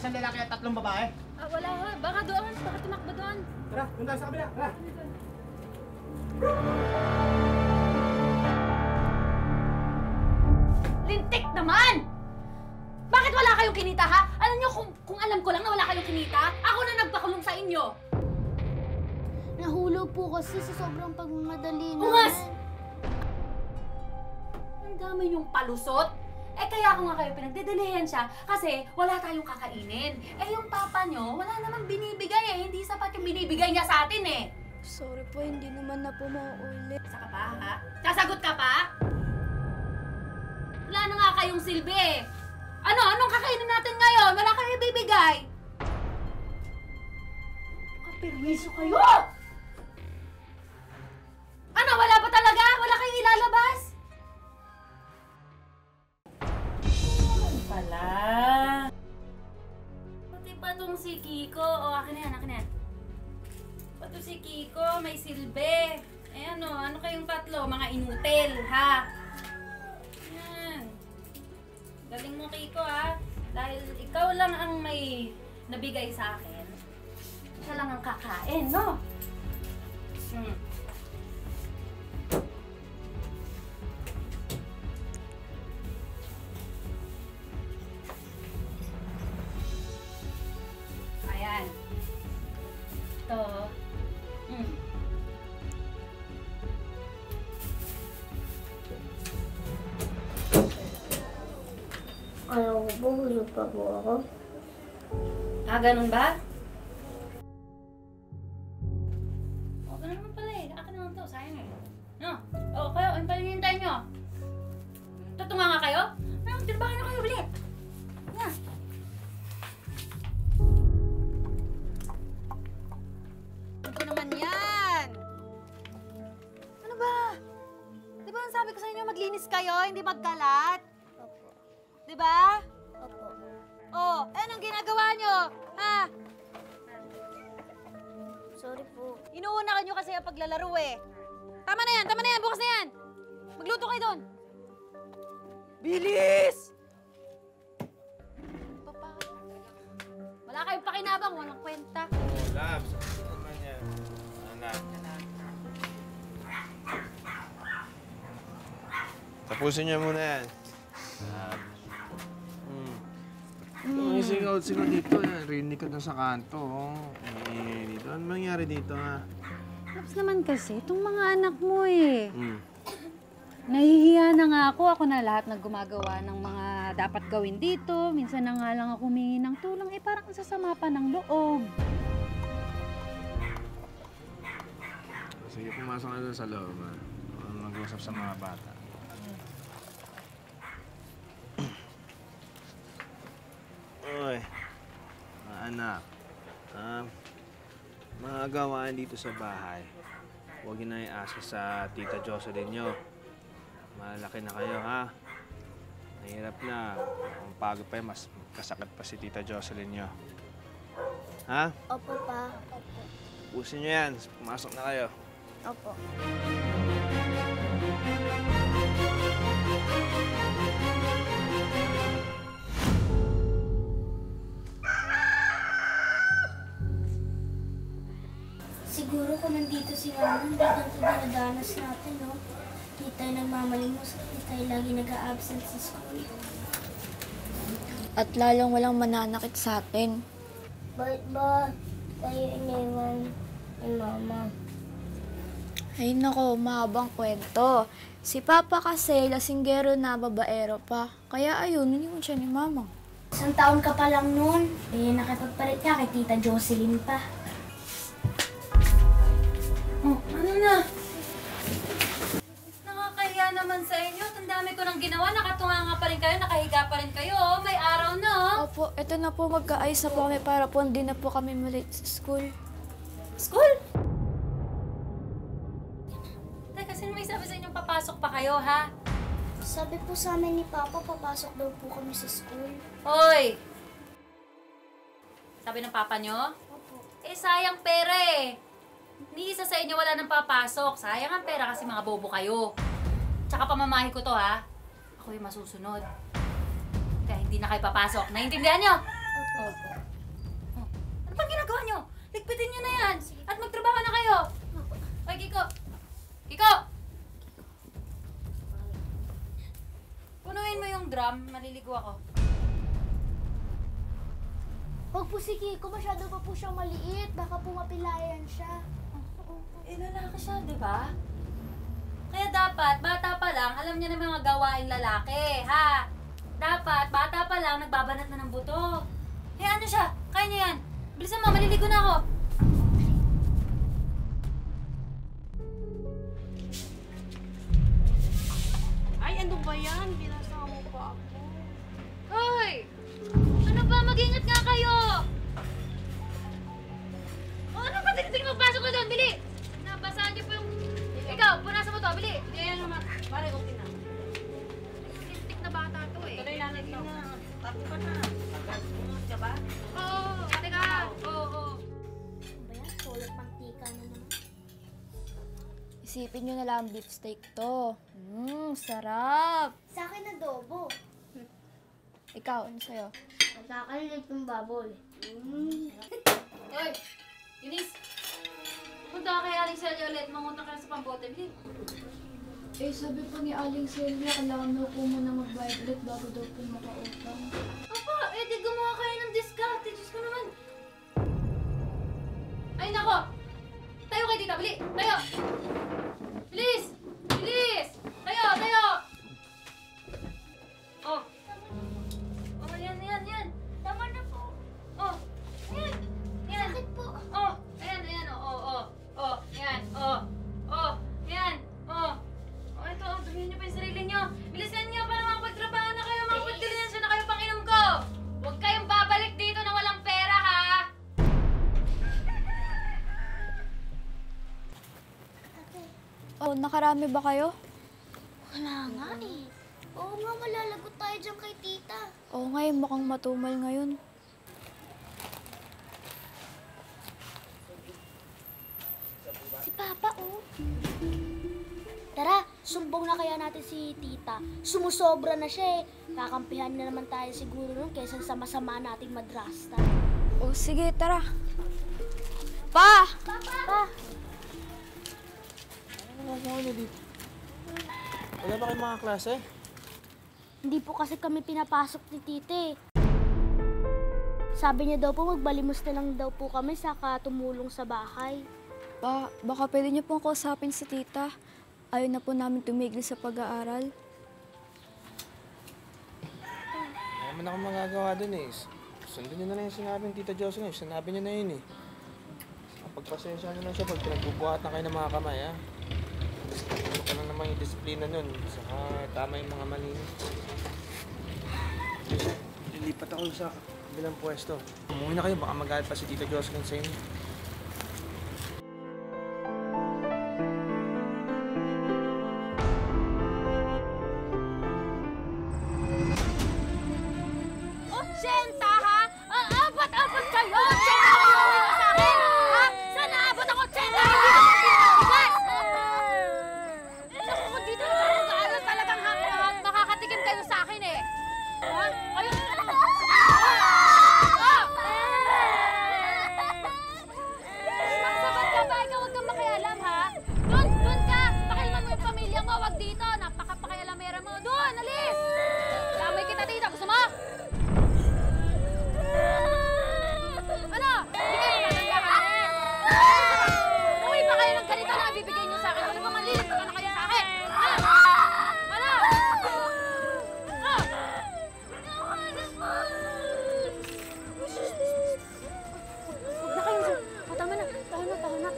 Isang lalaki at 3 babae. Wala ho. Baka doon. Baka tumakbo doon. Tara, punta sa kabila. Tara. Lintik naman! Bakit wala kayong kinita, ha? Alam niyo, kung alam ko lang na wala kayong kinita, ako na nagpakulong sa inyo. Nahulog po kasi sa sobrang pagmamadali na. Ungas! Ang dami niyong palusot. Kaya ako nga kayo pinagdedelihan siya kasi wala tayong kakainin. Yung papa niyo, wala namang binibigay Hindi sapat yung binibigay niya sa atin Sorry po, hindi naman na po mauulit. Saka pa, ha? Sasagot ka pa? Wala na nga kayong silbi Anong kakainin natin ngayon? Wala kayong ibibigay. Kaperwiso kayo! Ano, wala pa talaga? Wala kayong ilalabas? Pala. Pati pa tong si Kiko. Akin na yan. Pati si Kiko, may silbi. Ano kayong tatlo? Mga inutil, ha? Yan. Galing mo, Kiko, ha? Dahil ikaw lang ang may nabigay sa akin. Siya lang ang kakain, no? Ayan. Ito. Ayaw ko po, busog pa po ako. Ganun ba? Ganun naman pala Akin naman to, sayang No? Kayo, ang palinintay nyo. Tutunga nga kayo? Tirbahan na kayo ulit. Yan. Ito naman yan! Ano ba? Di ba ang sabi ko sa inyo maglinis kayo, hindi magkalat? Opo. Di ba? Opo. Anong ginagawa nyo? Ha? Sorry po. Inuuna nyo kasi ang paglalaro Tama na yan, bukas na yan! Magluto kayo doon! Bilis! Papa, wala kayong pakinabang, walang kwenta. Labs, ano naman yan? Anak. Tapusin niyo muna yan. Yung singaw dito, rinig ka na sa kanto. Dito. Ano nangyari dito, ha? Tapos naman kasi, itong mga anak mo Nahihiya na nga ako. Ako na lahat na gumagawa ng mga dapat gawin dito. Minsan na nga lang ako humingi ng tulong. Parang ang sasama pa ng loob. Sige, pumasok na doon sa loob, ha? Mag-usap sa mga bata. Oy, mga anak. Mga gawain dito sa bahay. Huwag yun na iasa sa Tita Jocelyn nyo. Malaki na kayo, ha? Nahirap na. Ang pagod pa mas kasakit pa si Tita Jocelyn nyo. Ha? Opo pa. Opo. Pusin nyo yan. Pumasok na kayo. Opo. Siguro kung nandito si Mama, hindi ganito dinadanas natin, no? Hindi tayo nagmamalimos, hindi tayo lagi nag-a-absent sa school. At lalong walang mananakit sa atin. Bakit ba tayo iniwan ni Mama? Ay nako, mahabang kwento. Si Papa kasi lasinggero na babaero pa. Kaya ayun, iniwan siya ni Mama. 1 taon ka pa lang noon. Nakipagpalit ka kay Tita Jocelyn pa. Ano na? Nakakahiya naman sa inyo. Ang dami ko nang ginawa. Nakatunga nga pa rin kayo. Nakahiga pa rin kayo. May araw na. Opo, eto na po, magkaayos na po kami para po hindi na po kami malate sa school. School? Teka, sino may sabi sa inyo papasok pa kayo, ha? Sabi po sa amin ni Papa, papasok daw po kami sa school. Hoy! Sabi ng papa nyo? Opo. Sayang pera Ni isa sa inyo wala nang papasok. Sayang ang pera kasi mga bobo kayo. Tsaka pamamahi ko to, ha? Ako yung masusunod. Kaya hindi na kayo papasok. Naiintindihan nyo? Opo. Oh. Ano bang ginagawa nyo? Ligpitin nyo na yan at magtrabaho na kayo. Ay, Kiko! Kiko! Punuin mo yung drum, maliligo ako. Huwag po si Kiko, masyado pa po siyang maliit. Baka po mapilayan siya. Eh, lalaki siya, di ba? Kaya dapat, bata pa lang, alam niya na mga gawaing lalaki, ha? Dapat, bata pa lang, nagbabanat na ng buto. Eh, ano siya? Kaya niya yan. Bilisan mo, maliligo na ako. Ay, ano ba yan? Binasama mo pa ako. Hoy! Ano ba? Mag-ingat nga kayo! O, ano ba? Tingnan mo, pasok ko doon, bili! Nabasaan niyo po yung... Ikaw, punasan mo to, bili! Hindi, yan naman. Pare, okay na. Sintik na bata to eh. Tuloy lang ito. Tapo ka na. Tapo ka ba? Oo, teka! Oo. Ano ba yan? Tulad mantika na naman. Isipin nyo na lang beef steak to. Sarap. Sa akin adobo. Ikaw, ano sa'yo? Sa akin litong baboy. Hoy! Eunice! Punta ka kay Aling Celia ulit. Mangunta ka na sa pambote, bili. Eh, sabi po ni Aling Celia, kailangan daw po muna magbayad ulit bago daw po makautang. Apa, eh di gumawa kayo ng discount. Diyos ko naman. Ay, nako! Tayo kayo dito, bili! Tayo! Bilis! Bilis! Tayo! Tayo! Oh! Oh, yan. Tama na po. Oh! Yan! Yan! Sakit po. Oh! Ayan, oh. Yan, oh. Yan, oh. Oh, ito, dumihan niyo pa yung sarili niyo. Bilisan niyo para makapagtrabaho na kayo. Makapagdilihan na kayo pang inom ko. Huwag kayong babalik dito na walang pera, ha? Oh, nakarami ba kayo? Wala nga eh. Oo nga, malalagot tayo dyan kay tita. Oo nga, mukhang matumal ngayon. Si Papa, oh. Tara, sumbong na kaya natin si tita. Sumusobra na siya eh. Kakampihan na naman tayo siguro nun kaysa sa masama nating madrasta. Oh, sige, tara. Pa! Papa! Ano kasama niyo dito? Wala ba kayong mga klase? Hindi po kasi kami pinapasok ni tite. Sabi niya daw po magbalimos na lang daw po kami saka tumulong sa bahay. Pa, baka pwede niyo pong kausapin si tita. Ayaw na po namin tumigil sa pag-aaral. Wala naman akong magagawa dun eh. Sundin niyo na lang yung sinabi ng Tita Jocelyn. Sinabi niyo na yun eh. Pagpasensya niyo na siya pag pinagbubuhat na kayo ng mga kamay, ha? Ito lang naman yung disiplina nun. Saka tama yung mga mali. Lilipat ako sa bilang pwesto. Umuwi na kayo, baka magalit pa si Tita Jocelyn sa inyo. Oh, Senta, ha? Apat kayo! Senta kayo sa akin! Ha? Saan naabot ako, Senta? Hindi ko pinagbigas! Naku, kung dito na mag-aaral talagang makakatikim kayo sa akin eh. Ha? Kayo... Magsabat ka ba? Ikaw huwag kang makialam, ha? Doon ka! Pakialaman mo yung pamilya mo, wag dito! Napaka-pakialamera mo! Doon! Alis! Lamay kita dito! Gusto mo? Ano? Hindi kayo nanandahan? Uwi pa kayo ng ganito na bibigay niyo sa akin. Ano ba manlilit ka na kayo sa akin? Ha? Ano? Huwag na kayo. O, tama na. Tahan na.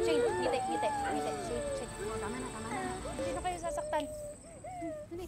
Shane, ngiti. Shane. O, tama na. Hindi na kayo sasaktan. Dali.